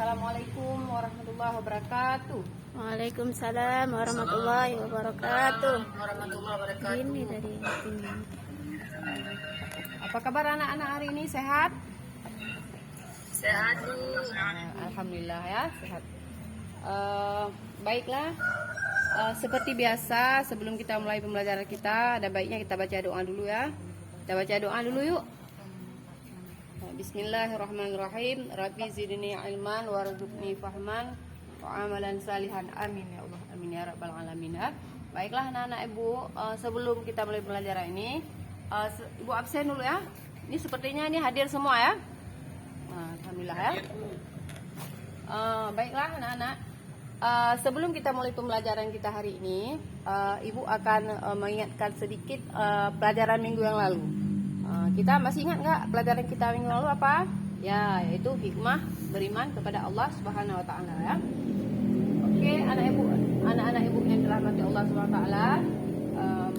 Assalamualaikum warahmatullahi wabarakatuh. Waalaikumsalam warahmatullahi wabarakatuh. Gini dari ini. Apa kabar anak-anak hari ini? Sehat? Sehat, Bu. Alhamdulillah ya, sehat. Baiklah, seperti biasa sebelum kita mulai pembelajaran kita, ada baiknya kita baca doa dulu ya. Kita baca doa dulu yuk. Bismillahirrahmanirrahim. Rabbi zidni ilman warzuqni fahman wa amalan salihan. Amin ya Allah. Amin ya rabbal alamin. Baiklah anak-anak Ibu, sebelum kita mulai pembelajaran ini, Ibu absen dulu ya. Ini sepertinya ini hadir semua ya. Alhamdulillah ya. Baiklah anak-anak, sebelum kita mulai pembelajaran kita hari ini, Ibu akan mengingatkan sedikit pelajaran minggu yang lalu. Kita masih ingat nggak pelajaran kita minggu lalu apa? Ya, yaitu hikmah beriman kepada Allah Subhanahu Wa Taala ya. Oke, anak-anak ibu yang dirahmati Allah Subhanahu Wa Taala,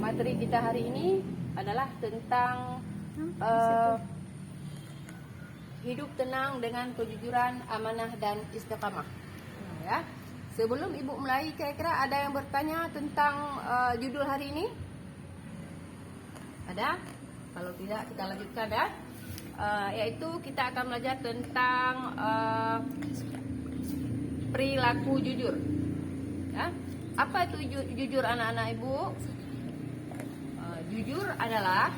materi kita hari ini adalah tentang hidup tenang dengan kejujuran, amanah dan istiqamah. Ya. Sebelum ibu mulai, kira-kira ada yang bertanya tentang judul hari ini? Ada? Kalau tidak, kita lanjutkan ya. Yaitu kita akan belajar tentang perilaku jujur. Ya. Apa itu jujur anak-anak ibu? Jujur adalah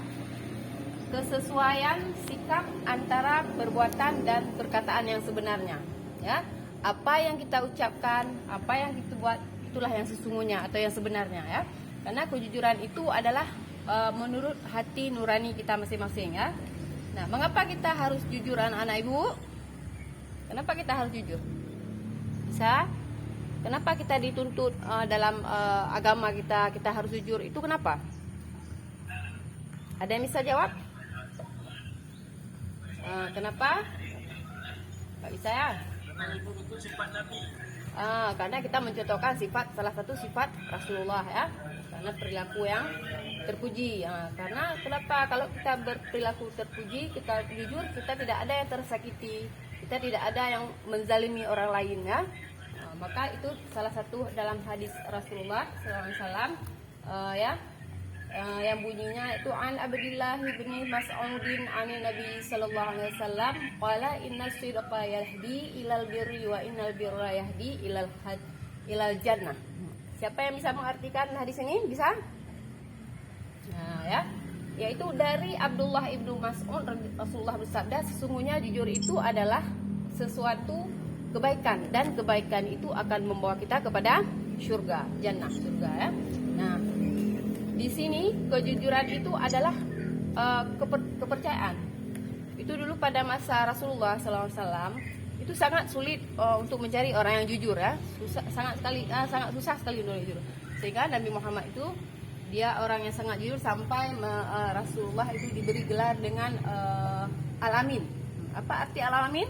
kesesuaian sikap antara perbuatan dan perkataan yang sebenarnya. Ya. Apa yang kita ucapkan, apa yang kita buat, itulah yang sesungguhnya atau yang sebenarnya ya. Karena kejujuran itu adalah menurut hati nurani kita masing-masing ya. Nah, mengapa kita harus jujur anak-anak ibu? Kenapa kita harus jujur? Bisa? Kenapa kita dituntut dalam agama kita harus jujur? Itu kenapa? Ada yang bisa jawab? Kenapa? Gak bisa ya? Karena kita mencontohkan salah satu sifat Rasulullah ya. Karena perilaku yang terpuji. Karena kenapa? Kalau kita berperilaku terpuji, kita jujur, kita tidak ada yang tersakiti, kita tidak ada yang menzalimi orang lain ya. Maka itu salah satu dalam hadis Rasulullah SAW ya. Yang bunyinya itu an Abdullah bin Mas'udin an Nabi sallallahu alaihi wasallam qala inna sidqa yahdi ilal birri wa innal birra yahdi ilal jannah. Siapa yang bisa mengartikan hadis ini? Bisa? Nah, ya. Yaitu dari Abdullah ibnu Mas'ud, Rasulullah bersabda, sesungguhnya jujur itu adalah sesuatu kebaikan dan kebaikan itu akan membawa kita kepada surga, jannah, surga ya. Nah, di sini kejujuran itu adalah kepercayaan. Itu dulu pada masa Rasulullah SAW itu sangat sulit untuk mencari orang yang jujur ya, sangat susah sekali untuk jujur. Sehingga Nabi Muhammad itu dia orang yang sangat jujur sampai Rasulullah itu diberi gelar dengan Al-Amin. Apa arti Al-Amin?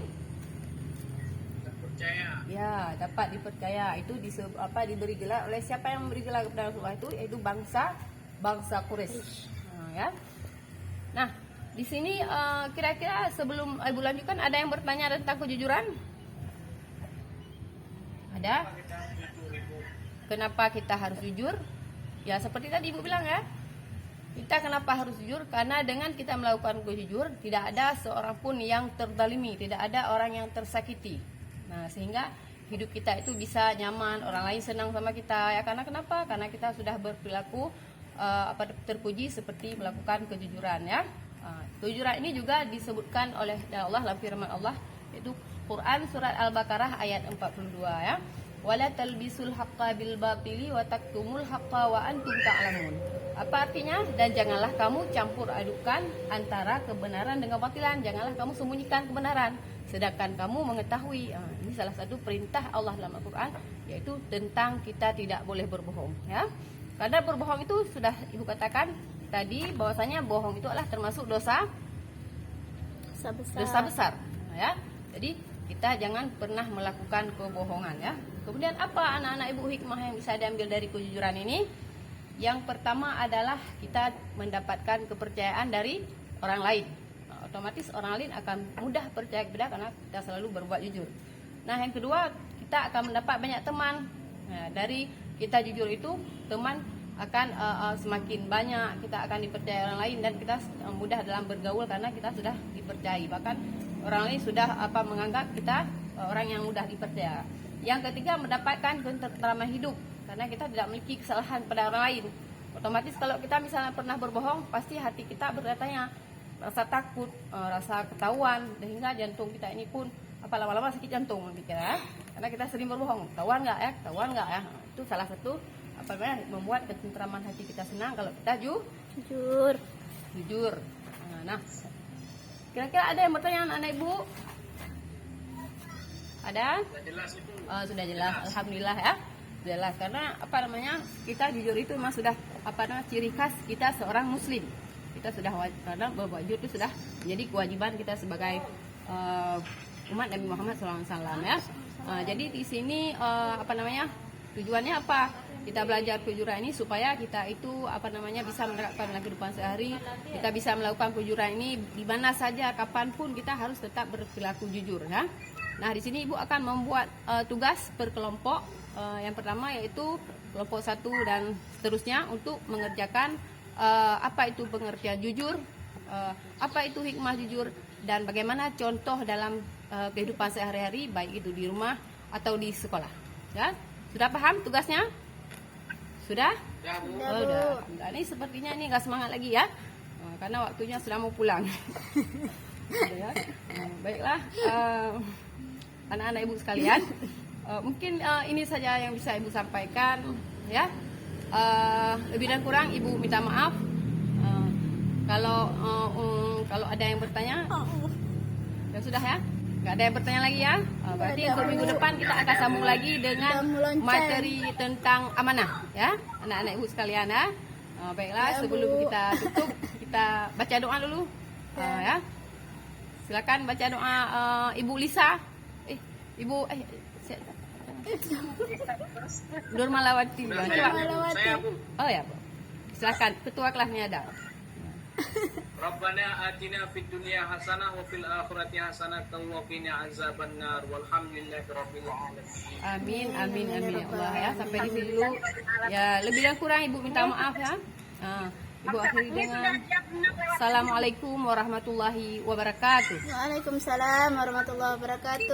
Percaya. Ya, dapat dipercaya. Itu diberi gelar oleh siapa yang memberi gelar kepada Rasulullah itu? Yaitu bangsa Quraisy. Ya. Nah, di sini kira-kira sebelum Ibu lanjutkan, ada yang bertanya tentang kejujuran? Ada? Kenapa kita harus jujur? Ya, seperti tadi Ibu bilang ya. Kita kenapa harus jujur? Karena dengan kita melakukan kejujur, tidak ada seorang pun yang terzalimi, tidak ada orang yang tersakiti. Nah, sehingga hidup kita itu bisa nyaman, orang lain senang sama kita ya. Karena kenapa? Karena kita sudah berperilaku terpuji seperti melakukan kejujuran ya. Kejujuran ini juga disebutkan oleh Allah dalam firman Allah, yaitu Quran surat Al-Baqarah ayat 42 ya. Wala talbisul haqqa bil batili wa taktumul haqqa wa antum ta'lamun. Apa artinya? Dan janganlah kamu campur adukan antara kebenaran dengan kebatilan. Janganlah kamu sembunyikan kebenaran sedangkan kamu mengetahui. Ini salah satu perintah Allah dalam Al-Quran, yaitu tentang kita tidak boleh berbohong ya. Karena berbohong itu sudah Ibu katakan tadi bahwasanya bohong itu adalah termasuk dosa besar ya. Jadi kita jangan pernah melakukan kebohongan ya. Kemudian apa anak-anak Ibu hikmah yang bisa diambil dari kejujuran ini? Yang pertama adalah kita mendapatkan kepercayaan dari orang lain. Otomatis orang lain akan mudah percaya kepada kita karena kita selalu berbuat jujur. Nah, yang kedua, kita akan mendapat banyak teman. Nah, dari kita jujur itu, teman akan semakin banyak, kita akan dipercaya orang lain, dan kita mudah dalam bergaul karena kita sudah dipercayai. Bahkan orang lain sudah menganggap kita orang yang mudah dipercaya. Yang ketiga, mendapatkan ketentraman hidup karena kita tidak memiliki kesalahan pada orang lain. Otomatis kalau kita misalnya pernah berbohong, pasti hati kita bertanya, rasa takut, rasa ketahuan, sehingga jantung kita ini pun lama-lama sakit jantung ya. Karena kita sering berbohong, ketahuan nggak ya. Itu salah satu membuat ketentraman hati kita senang kalau kita jujur. Nah, kira-kira ada yang bertanya anak ibu? Ada? Sudah jelas, alhamdulillah ya. Jelas, karena kita jujur itu memang sudah ciri khas kita seorang muslim. Kita sudah karena berbuat jujur itu sudah menjadi kewajiban kita sebagai umat Nabi Muhammad SAW ya. Jadi di sini tujuannya apa? Kita belajar kejujuran ini supaya kita itu bisa menerapkan dalam kehidupan sehari. Kita bisa melakukan kejujuran ini di mana saja, kapanpun kita harus tetap berperilaku jujur ya. Nah, di sini Ibu akan membuat tugas per kelompok. Yang pertama yaitu kelompok 1 dan seterusnya untuk mengerjakan apa itu pengertian jujur, apa itu hikmah jujur, dan bagaimana contoh dalam kehidupan sehari-hari, baik itu di rumah atau di sekolah. Ya, sudah paham tugasnya? Sudah? Sudah. Ini sepertinya ini nggak semangat lagi ya, karena waktunya sudah mau pulang. Ya. Baiklah, anak-anak ibu sekalian, mungkin ini saja yang bisa ibu sampaikan ya. Lebih dan kurang ibu minta maaf. Kalau ada yang bertanya, ya sudah ya. Nggak ada yang bertanya lagi ya. Berarti untuk minggu depan kita akan sambung lagi dengan materi tentang amanah ya, anak-anak ibu sekalian ya. Baiklah, sebelum kita tutup, kita baca doa dulu ya. Silakan baca doa Ibu Lisa. Nurmalawati. Oh ya, silakan, ketua kelasnya ada. Rabbana atina fid dunya hasanah wa fil akhirati hasanah wa qina azabannar walhamdulillahirabbil alamin. Amin ya Allah ya. Sampai di sini dulu. Ya, lebih dan kurang Ibu minta maaf ya. Ibu akhiri dengan Assalamualaikum warahmatullahi wabarakatuh. Waalaikumsalam warahmatullahi wabarakatuh.